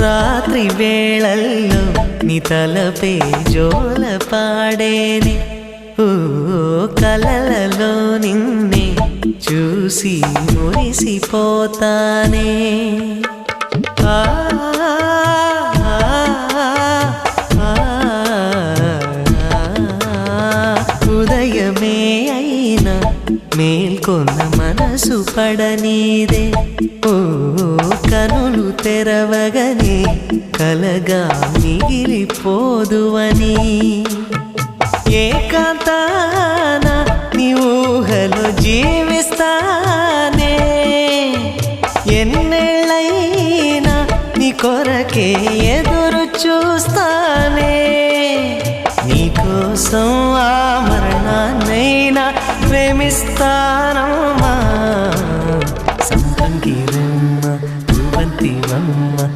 రాత్రి వేళల్లో నీ తలపే జోల పాడేనే ఓ కలలలో నిన్నే చూసి మురిసిపోతానే ఆ ఉదయమే అయినా మేల్కొన్న మనసు పడనీదే ఓ కనులు తెరవగనే కలగా మిగిలిపోదువని ఏకాంతాన నీ ఊహలో జీవిస్తానే ఎన్నేళ్ళైనా నీ కొరకే ఎదురు చూస్తానే నీకోసం ఆ మరణాన్నైనా ప్రేమిస్తానమ్మా సంపంగిరమ్మ రువంతివమ్మ